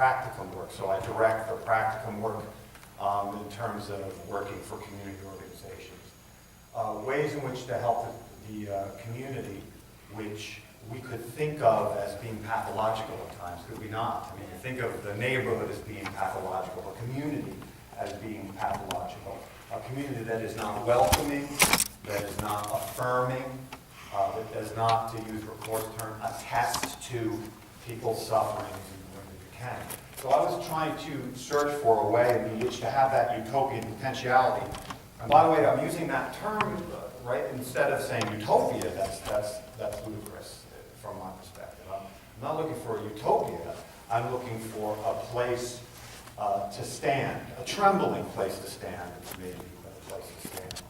practicum work. So I direct the practicum work in terms of working for community organizations. Ways in which to help the community, which we could think of as being pathological at times, could we not? I mean, think of the neighborhood as being pathological, a community as being pathological, a community that is not welcoming, that is not affirming, that does not, to use Ricorde's term, attest to people's sufferings in the way that you can. So I was trying to search for a way in which to have that utopian potentiality. And by the way, I'm using that term, right, instead of saying utopia, that's ludicrous from my perspective. I'm not looking for a utopia, I'm looking for a place to stand, a trembling place to stand, maybe a place to stand.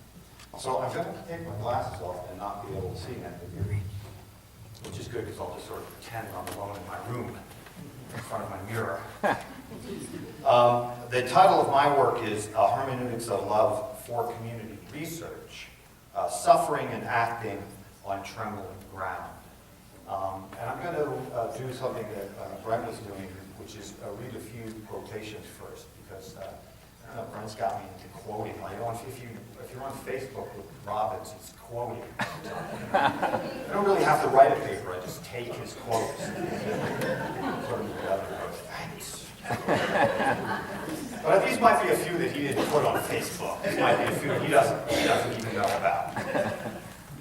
So I'm going to take my glasses off and not be able to see anything, which is good because I'll just sort of pretend I'm alone in my room in front of my mirror. The title of my work is Hermeneutics of Love for Community Research, Suffering and Acting on Trembling Ground. And I'm going to do something that Brent was doing, which is read a few quotations first, because I don't know, Brent's got me into quoting. If you're on Facebook with Robbins, it's quoting. I don't really have to write a paper, I just take his quotes. Put them together and go, thanks. But these might be a few that he didn't put on Facebook. These might be a few he doesn't even know about.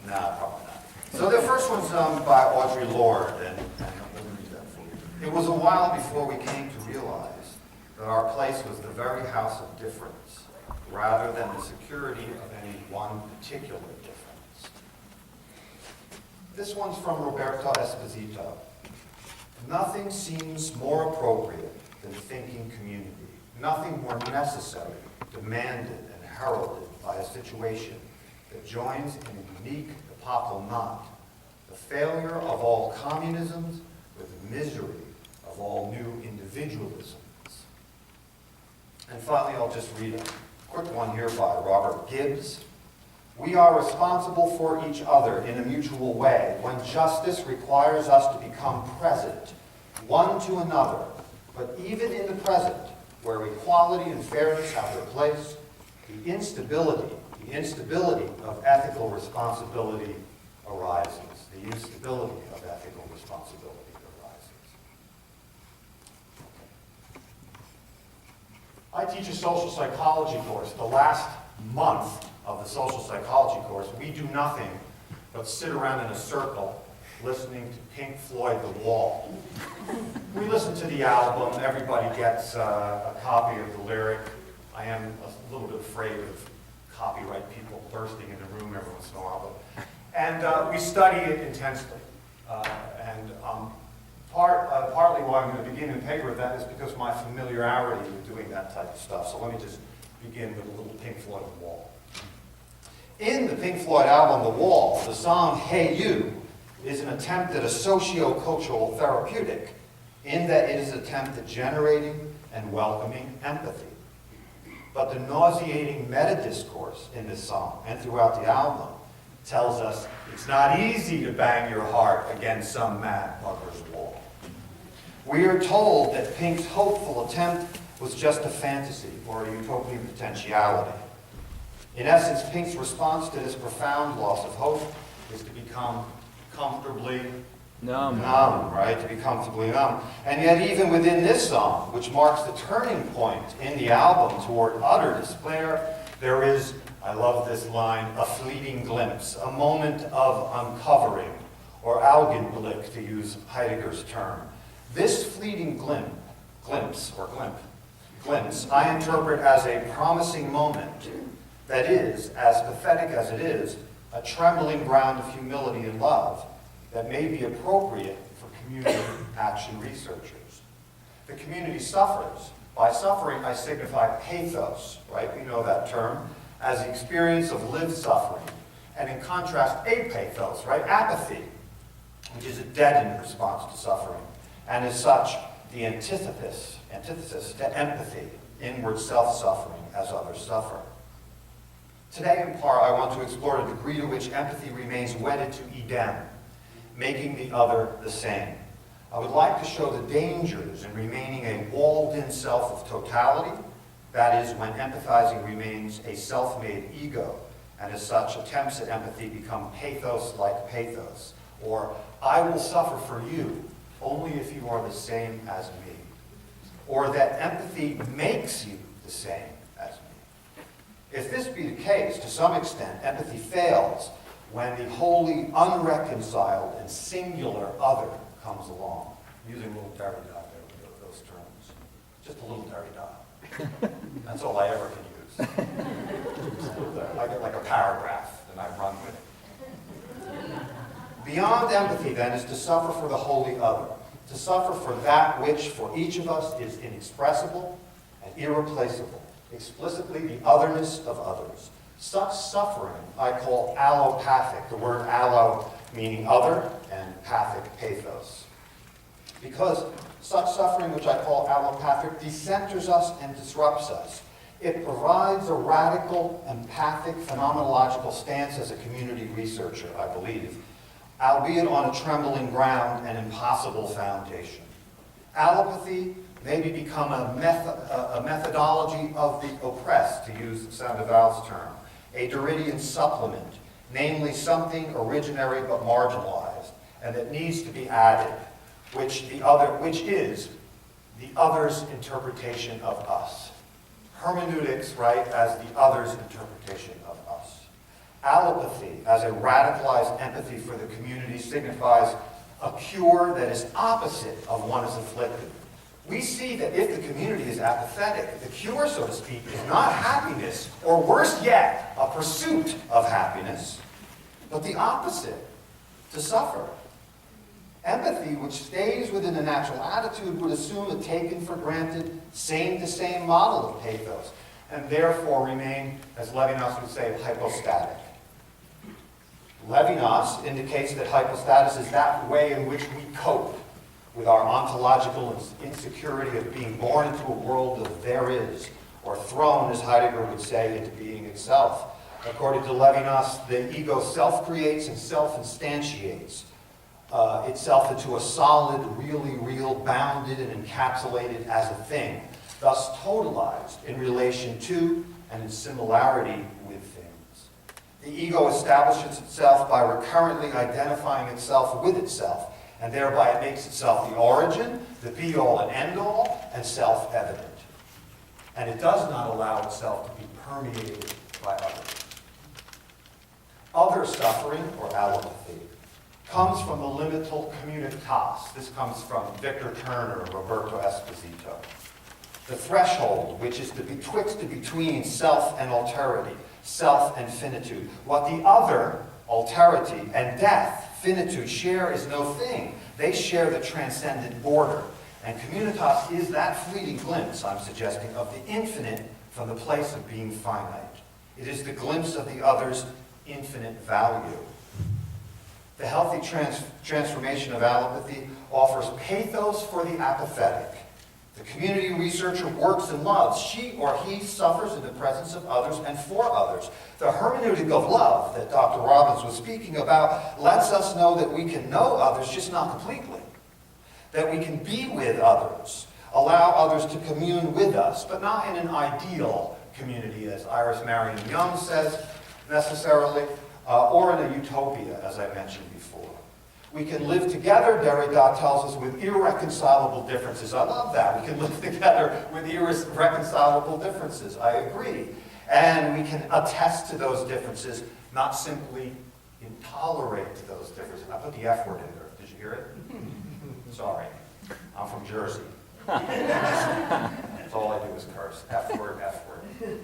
No, probably not. So the first one's by Audre Lorde, and let me read that for you. It was a while before we came to realize that our place was the very house of difference, rather than the security of any one particular difference. This one's from Roberto Esposito. Nothing seems more appropriate than thinking community. Nothing more necessary, demanded, and heralded by a situation that joins in a unique epochal knot, the failure of all communisms with the misery of all new individualisms. And finally, I'll just read a quick one here by Robert Gibbs. We are responsible for each other in a mutual way when justice requires us to become present, one to another. But even in the present, where equality and fairness have their place, the instability of ethical responsibility arises. The instability of ethical responsibility arises. I teach a social psychology course. The last month of the social psychology course, we do nothing but sit around in a circle listening to Pink Floyd, The Wall. We listen to the album. Everybody gets a copy of the lyric. I am a little bit afraid of copyright people bursting in the room every once in a while. And we study it intensely. Partly why I'm going to begin in paper with that is because of my familiarity with doing that type of stuff. So let me just begin with a little Pink Floyd, The Wall. In the Pink Floyd album, The Wall, the song Hey You is an attempt at a socio-cultural therapeutic in that it is an attempt at generating and welcoming empathy. But the nauseating meta-discourse in this song and throughout the album tells us it's not easy to bang your heart against some mad mother's wall. We are told that Pink's hopeful attempt was just a fantasy or a utopian potentiality. In essence, Pink's response to this profound loss of hope is to become comfortably numb, right? To be comfortably numb. And yet even within this song, which marks the turning point in the album toward utter despair, there is, I love this line, a fleeting glimpse, a moment of uncovering, or Augenblick, to use Heidegger's term. This fleeting glimpse, I interpret as a promising moment that is, as pathetic as it is, a trembling ground of humility and love that may be appropriate for community action researchers. The community suffers. By suffering, I signify pathos, right? We know that term, as the experience of lived suffering. And in contrast, apathos, right? Apathy, which is a deadened response to suffering. And as such, the antithesis to empathy, inward self-suffering as others suffer. Today, in part, I want to explore the degree to which empathy remains wedded to Edem, making the other the same. I would like to show the dangers in remaining a wall in self of totality, that is, when empathizing remains a self-made ego, and as such, attempts at empathy become pathos like pathos, or I will suffer for you only if you are the same as me, or that empathy makes you the same as me. If this be the case, to some extent, empathy fails when the wholly unreconciled and singular other comes along. I'm using a little Derrida there with those terms. Just a little Derrida. That's all I ever can use. I get like a paragraph, and I run with it. Beyond empathy, then, is to suffer for the wholly other, to suffer for that which, for each of us, is inexpressible and irreplaceable, explicitly the otherness of others. Such suffering I call allopathic, the word allo meaning other, and pathic, pathos. Because such suffering, which I call allopathic, decenters us and disrupts us. It provides a radical, empathic, phenomenological stance as a community researcher, I believe, albeit on a trembling ground and impossible foundation. Allopathy maybe become a methodology of the oppressed, to use Sandoval's term, a Derridian supplement, namely something originary but marginalized, and that needs to be added, which is the other's interpretation of us. Hermeneutics, right, as the other's interpretation of us. Allopathy, as a radicalized empathy for the community, signifies a cure that is opposite of one is afflicted. We see that if the community is apathetic, the cure, so to speak, is not happiness, or worse yet, a pursuit of happiness, but the opposite, to suffer. Empathy, which stays within a natural attitude, would assume a taken-for-granted, same-to-same model of pathos, and therefore remain, as Levinas would say, hypostatic. Levinas indicates that hypostasis is that way in which we cope with our ontological insecurity of being born into a world of there is, or thrown, as Heidegger would say, into being itself. According to Levinas, the ego self-creates and self-instantiates itself into a solid, really real, bounded and encapsulated as a thing, thus totalized in relation to and in similarity with things. The ego establishes itself by recurrently identifying itself with itself, and thereby it makes itself the origin, the be-all and end-all, and self-evident. And it does not allow itself to be permeated by others. Other suffering, or allopathy, comes from the limital communitas. This comes from Victor Turner and Roberto Esposito. The threshold, which is the between self and alterity, self and finitude. What the other, alterity, and death, finitude, share is no thing. They share the transcendent border. And communitas is that fleeting glimpse, I'm suggesting, of the infinite from the place of being finite. It is the glimpse of the other's infinite value. The healthy transformation of allopathy offers pathos for the apathetic. The community researcher works and loves. She or he suffers in the presence of others and for others. The hermeneutic of love that Dr. Robbins was speaking about lets us know that we can know others, just not completely. That we can be with others, allow others to commune with us, but not in an ideal community, as Iris Marion Young says, necessarily, or in a utopia, as I mentioned before. We can live together, Derrida tells us, with irreconcilable differences. I love that. We can live together with irreconcilable differences. I agree. And we can attest to those differences, not simply intolerate those differences. I put the F word in there. Did you hear it? Sorry. I'm from Jersey. That's all I do is curse. F word, F word.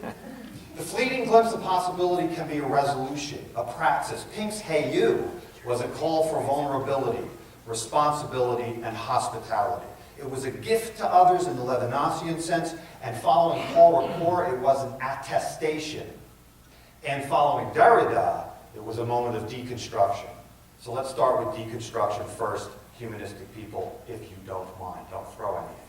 The fleeting glimpse of possibility can be a resolution, a praxis. Pink's Hey You was a call for vulnerability, responsibility, and hospitality. It was a gift to others in the Levinasian sense, and following Paul Ricoeur, it was an attestation. And following Derrida, it was a moment of deconstruction. So let's start with deconstruction first, humanistic people, if you don't mind. Don't throw anything.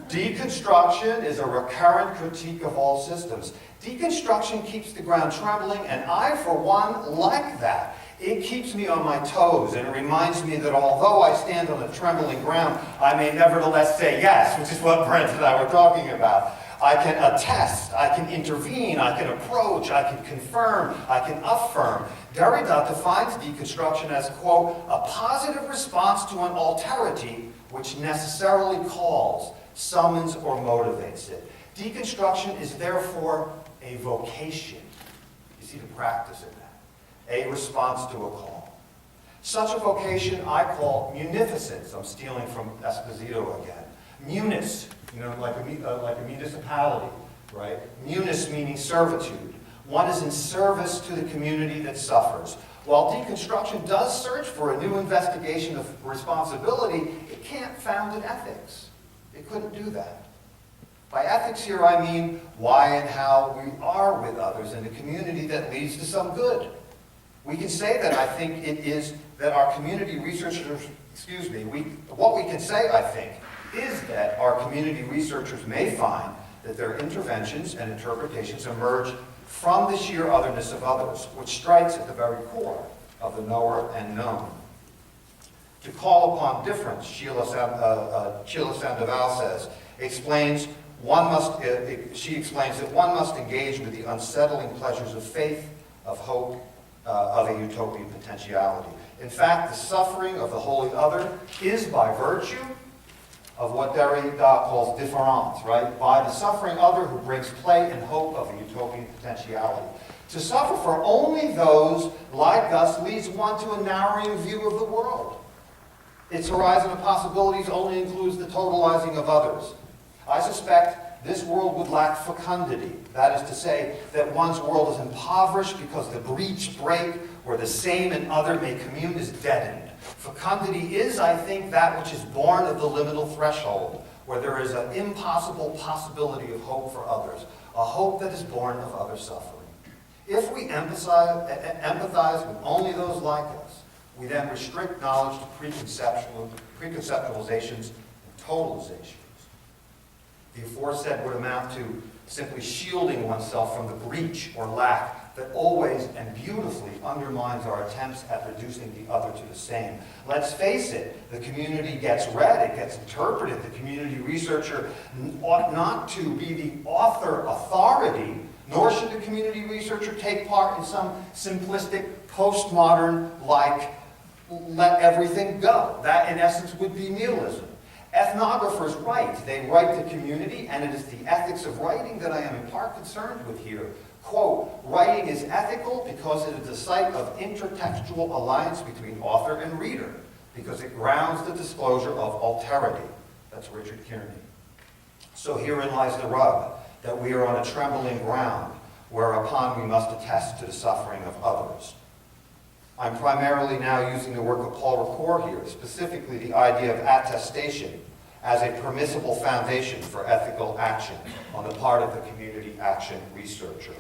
Deconstruction is a recurrent critique of all systems. Deconstruction keeps the ground trembling, and I, for one, like that. It keeps me on my toes, and it reminds me that although I stand on a trembling ground, I may nevertheless say yes, which is what Brent and I were talking about. I can attest, I can intervene, I can approach, I can confirm, I can affirm. Derrida defines deconstruction as, quote, a positive response to an alterity which necessarily calls, summons, or motivates it. Deconstruction is therefore a vocation. You see the practice in that. A response to a call. Such a vocation I call munificence. I'm stealing from Esposito again. Munis, like a municipality, right? Munis meaning servitude. One is in service to the community that suffers. While deconstruction does search for a new investigation of responsibility, it can't found in ethics. It couldn't do that. By ethics here, I mean why and how we are with others in a community that leads to some good. We can say that I think it is that our community researchers, what we can say, I think, is that our community researchers may find that their interventions and interpretations emerge from the sheer otherness of others, which strikes at the very core of the knower and known. To call upon difference, Sheila Sandoval says, she explains that one must engage with the unsettling pleasures of faith, of hope, of a utopian potentiality. In fact, the suffering of the holy other is by virtue of what Derrida calls différance, right? By the suffering other who brings play and hope of a utopian potentiality. To suffer for only those like us leads one to a narrowing view of the world. Its horizon of possibilities only includes the totalizing of others. I suspect this world would lack fecundity. That is to say, that one's world is impoverished because the breach break where the same and other may commune is deadened. Fecundity is, I think, that which is born of the liminal threshold, where there is an impossible possibility of hope for others, a hope that is born of other suffering. If we empathize with only those like us, we then restrict knowledge to preconceptualizations and totalizations. The aforesaid would amount to simply shielding oneself from the breach or lack that always and beautifully undermines our attempts at reducing the other to the same. Let's face it, the community gets read, it gets interpreted. The community researcher ought not to be the author authority, nor should the community researcher take part in some simplistic, postmodern, let everything go. That, in essence, would be nihilism. Ethnographers write. They write the community, and it is the ethics of writing that I am in part concerned with here. Quote, writing is ethical because it is the site of intertextual alliance between author and reader, because it grounds the disclosure of alterity. That's Richard Kearney. So herein lies the rub, that we are on a trembling ground, whereupon we must attest to the suffering of others. I'm primarily now using the work of Paul Ricoeur here, specifically the idea of attestation as a permissible foundation for ethical action on the part of the community action researcher.